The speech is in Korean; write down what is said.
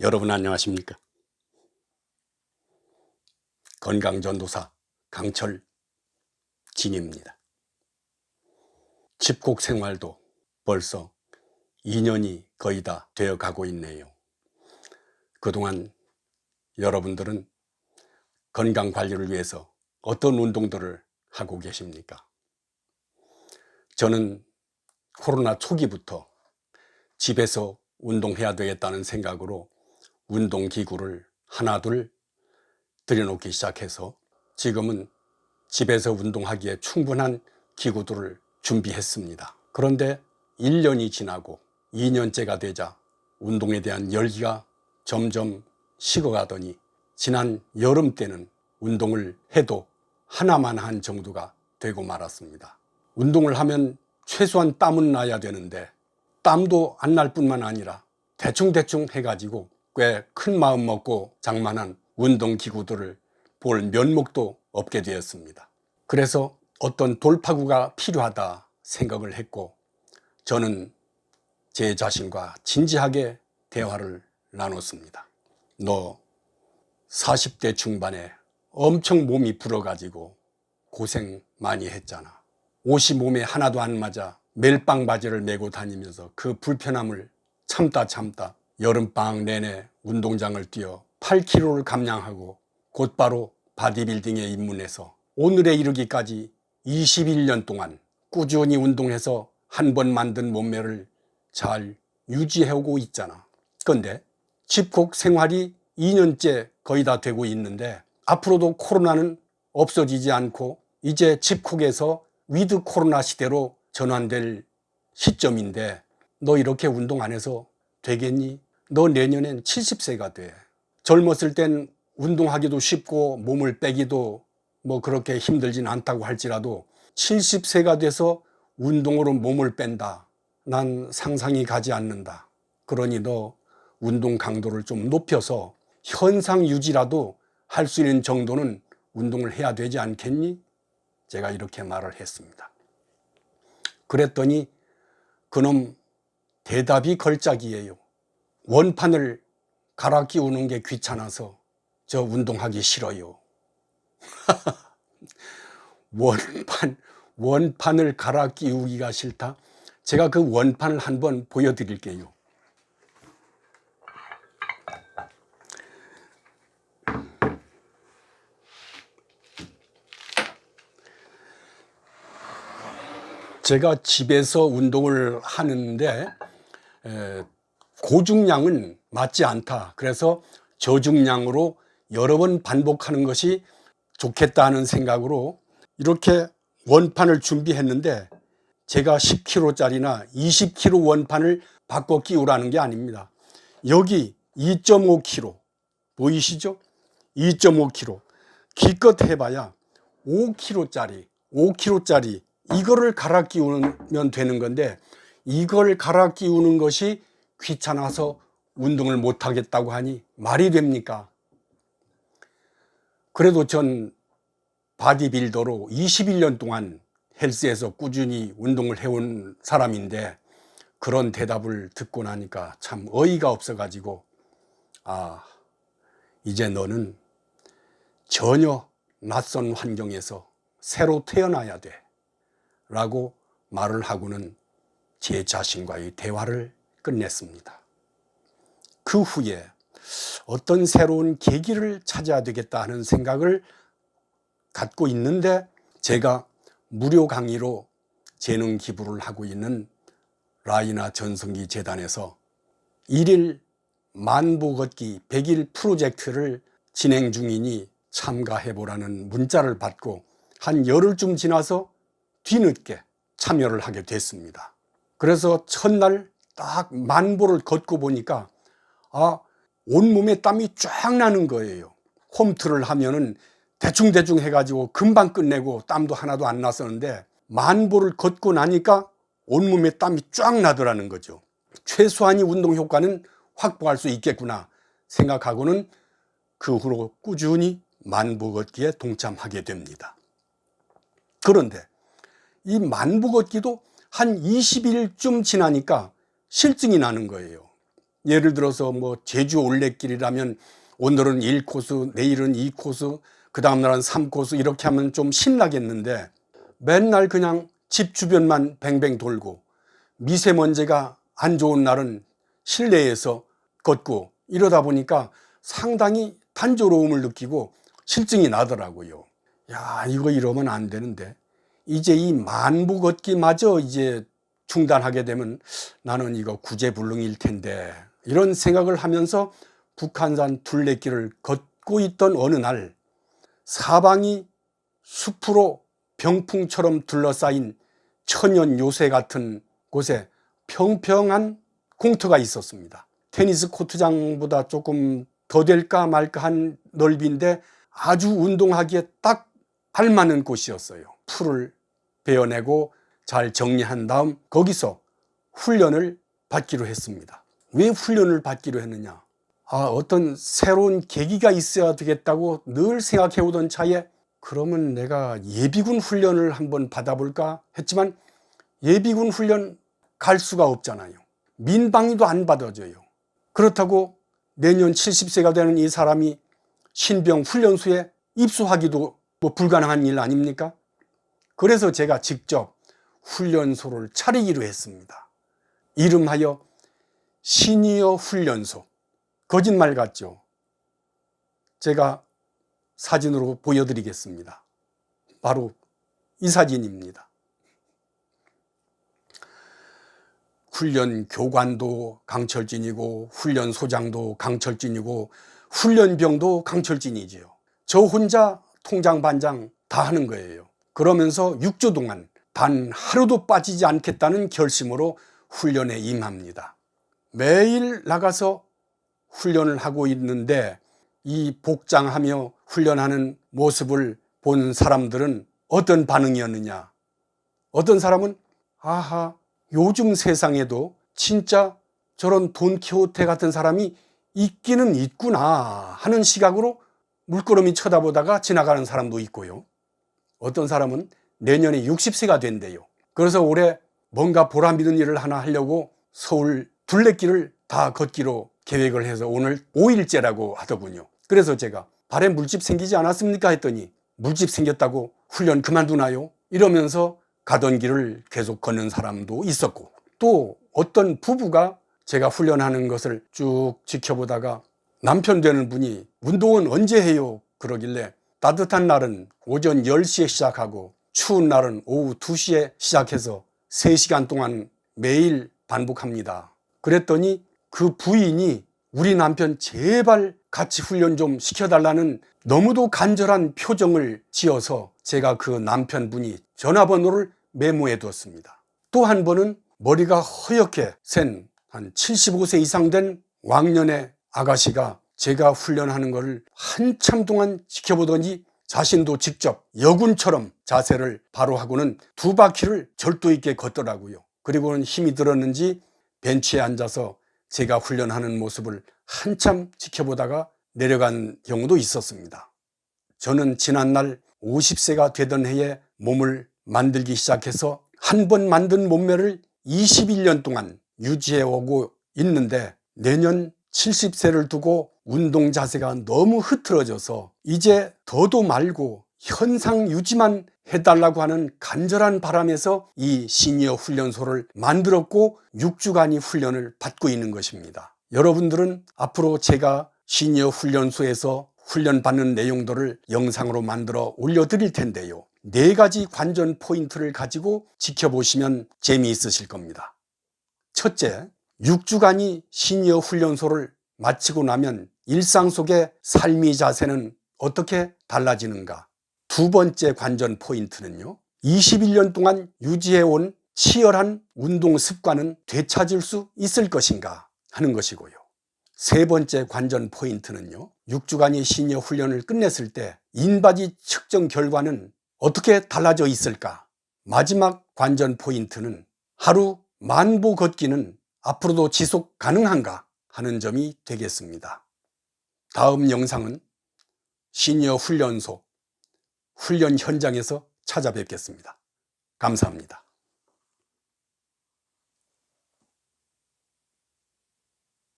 여러분 안녕하십니까? 건강전도사 강철진입니다. 집콕 생활도 벌써 2년이 거의 다 되어 가고 있네요. 그동안 여러분들은 건강관리를 위해서 어떤 운동들을 하고 계십니까? 저는 코로나 초기부터 집에서 운동해야 되겠다는 생각으로 운동기구를 하나둘 들여놓기 시작해서 지금은 집에서 운동하기에 충분한 기구들을 준비했습니다. 그런데 1년이 지나고 2년째가 되자 운동에 대한 열기가 점점 식어가더니 지난 여름 때는 운동을 해도 하나만 한 정도가 되고 말았습니다. 운동을 하면 최소한 땀은 나야 되는데 땀도 안 날 뿐만 아니라 대충대충 해가지고 꽤 큰 마음 먹고 장만한 운동기구들을 볼 면목도 없게 되었습니다. 그래서 어떤 돌파구가 필요하다 생각을 했고 저는 제 자신과 진지하게 대화를 나눴습니다. 너 40대 중반에 엄청 몸이 불어가지고 고생 많이 했잖아. 옷이 몸에 하나도 안 맞아 멜빵 바지를 메고 다니면서 그 불편함을 참다 여름방학 내내 운동장을 뛰어 8kg를 감량하고 곧바로 바디빌딩에 입문해서 오늘에 이르기까지 21년 동안 꾸준히 운동해서 한 번 만든 몸매를 잘 유지해오고 있잖아. 그런데 집콕 생활이 2년째 거의 다 되고 있는데 앞으로도 코로나는 없어지지 않고 이제 집콕에서 위드 코로나 시대로 전환될 시점인데 너 이렇게 운동 안 해서 되겠니? 너 내년엔 70세가 돼. 젊었을 땐 운동하기도 쉽고 몸을 빼기도 뭐 그렇게 힘들진 않다고 할지라도 70세가 돼서 운동으로 몸을 뺀다. 난 상상이 가지 않는다. 그러니 너 운동 강도를 좀 높여서 현상 유지라도 할 수 있는 정도는 운동을 해야 되지 않겠니? 제가 이렇게 말을 했습니다. 그랬더니 그놈 대답이 걸작이에요. 원판을 갈아 끼우는 게 귀찮아서 저 운동하기 싫어요. 원판을 갈아 끼우기가 싫다? 제가 그 원판을 한번 보여드릴게요. 제가 집에서 운동을 하는데 고중량은 맞지 않다. 그래서 저중량으로 여러 번 반복하는 것이 좋겠다 하는 생각으로 이렇게 원판을 준비했는데 제가 10kg짜리나 20kg 원판을 바꿔 끼우라는 게 아닙니다. 여기 2.5kg 보이시죠? 2.5kg 기껏 해봐야 5kg짜리 이거를 갈아 끼우면 되는 건데 이걸 갈아 끼우는 것이 귀찮아서 운동을 못 하겠다고 하니 말이 됩니까? 그래도 전 바디빌더로 21년 동안 헬스에서 꾸준히 운동을 해온 사람인데 그런 대답을 듣고 나니까 참 어이가 없어가지고 이제 너는 전혀 낯선 환경에서 새로 태어나야 돼 라고 말을 하고는 제 자신과의 대화를 끝냈습니다. 그 후에 어떤 새로운 계기를 찾아야 되겠다 하는 생각을 갖고 있는데 제가 무료 강의로 재능 기부를 하고 있는 라이나 전성기 재단에서 1일 만보 걷기 100일 프로젝트를 진행 중이니 참가해보라는 문자를 받고 한 열흘쯤 지나서 뒤늦게 참여를 하게 됐습니다. 그래서 첫날 딱 만보를 걷고 보니까 온몸에 땀이 쫙 나는 거예요. 홈트를 하면은 대충 해가지고 금방 끝내고 땀도 하나도 안 났었는데 만보를 걷고 나니까 온몸에 땀이 쫙 나더라는 거죠. 최소한의 운동 효과는 확보할 수 있겠구나 생각하고는 그 후로 꾸준히 만보 걷기에 동참하게 됩니다. 그런데 이 만보 걷기도 한 20일쯤 지나니까 실증이 나는 거예요. 예를 들어서 뭐 제주 올레길이라면 오늘은 1코스, 내일은 2코스, 그 다음 날은 3코스 이렇게 하면 좀 신나겠는데 맨날 그냥 집 주변만 뱅뱅 돌고 미세먼지가 안 좋은 날은 실내에서 걷고 이러다 보니까 상당히 단조로움을 느끼고 실증이 나더라고요. 야, 이거 이러면 안 되는데 이제 이 만보 걷기마저 이제 중단하게 되면 나는 이거 구제불능일 텐데 이런 생각을 하면서 북한산 둘레길을 걷고 있던 어느 날 사방이 숲으로 병풍처럼 둘러싸인 천연 요새 같은 곳에 평평한 공터가 있었습니다. 테니스 코트장보다 조금 더 될까 말까 한 넓이인데 아주 운동하기에 딱 알맞는 곳이었어요. 풀을 베어내고 잘 정리한 다음 거기서 훈련을 받기로 했습니다. 왜 훈련을 받기로 했느냐? 어떤 새로운 계기가 있어야 되겠다고 늘 생각해 오던 차에 그러면 내가 예비군 훈련을 한번 받아볼까 했지만 예비군 훈련 갈 수가 없잖아요. 민방위도 안 받아줘요. 그렇다고 내년 70세가 되는 이 사람이 신병 훈련소에 입소하기도 뭐 불가능한 일 아닙니까? 그래서 제가 직접 훈련소를 차리기로 했습니다. 이름하여 시니어 훈련소. 거짓말 같죠? 제가 사진으로 보여드리겠습니다. 바로 이 사진입니다. 훈련 교관도 강철진이고 훈련소장도 강철진이고 훈련병도 강철진이지요. 저 혼자 통장 반장 다 하는 거예요. 그러면서 6주 동안 단 하루도 빠지지 않겠다는 결심으로 훈련에 임합니다. 매일 나가서 훈련을 하고 있는데 이 복장하며 훈련하는 모습을 본 사람들은 어떤 반응이었느냐? 어떤 사람은 아하, 요즘 세상에도 진짜 저런 돈키호테 같은 사람이 있기는 있구나 하는 시각으로 물끄러미 쳐다보다가 지나가는 사람도 있고요. 어떤 사람은 내년에 60세가 된대요. 그래서 올해 뭔가 보람있는 일을 하나 하려고 서울 둘레길을 다 걷기로 계획을 해서 오늘 5일째라고 하더군요. 그래서 제가 발에 물집 생기지 않았습니까 했더니 물집 생겼다고 훈련 그만두나요? 이러면서 가던 길을 계속 걷는 사람도 있었고 또 어떤 부부가 제가 훈련하는 것을 쭉 지켜보다가 남편 되는 분이 운동은 언제 해요? 그러길래 따뜻한 날은 오전 10시에 시작하고 추운 날은 오후 2시에 시작해서 3시간 동안 매일 반복합니다. 그랬더니 그 부인이 우리 남편 제발 같이 훈련 좀 시켜달라는 너무도 간절한 표정을 지어서 제가 그 남편분이 전화번호를 메모해 두었습니다. 또 한 번은 머리가 허옇게 센 한 75세 이상 된 왕년의 아가씨가 제가 훈련하는 것을 한참 동안 지켜보더니 자신도 직접 여군처럼 자세를 바로 하고는 2바퀴를 절도 있게 걷더라고요. 그리고는 힘이 들었는지 벤치에 앉아서 제가 훈련하는 모습을 한참 지켜보다가 내려간 경우도 있었습니다. 저는 지난날 50세가 되던 해에 몸을 만들기 시작해서 한 번 만든 몸매를 21년 동안 유지해 오고 있는데 내년 70세를 두고 운동 자세가 너무 흐트러져서 이제 더도 말고 현상 유지만 해달라고 하는 간절한 바람에서 이 시니어 훈련소를 만들었고 6주간이 훈련을 받고 있는 것입니다. 여러분들은 앞으로 제가 시니어 훈련소에서 훈련받는 내용들을 영상으로 만들어 올려드릴 텐데요. 4가지 관전 포인트를 가지고 지켜보시면 재미있으실 겁니다. 첫째, 6주간이 시니어 훈련소를 마치고 나면 일상 속의 삶의 자세는 어떻게 달라지는가? 2번째 관전 포인트는요, 21년 동안 유지해온 치열한 운동 습관은 되찾을 수 있을 것인가 하는 것이고요. 3번째 관전 포인트는요, 6주간의 시니어 훈련을 끝냈을 때 인바디 측정 결과는 어떻게 달라져 있을까? 마지막 관전 포인트는 하루 10,000보 걷기는 앞으로도 지속 가능한가 하는 점이 되겠습니다. 다음 영상은 시니어 훈련소, 훈련 현장에서 찾아뵙겠습니다. 감사합니다.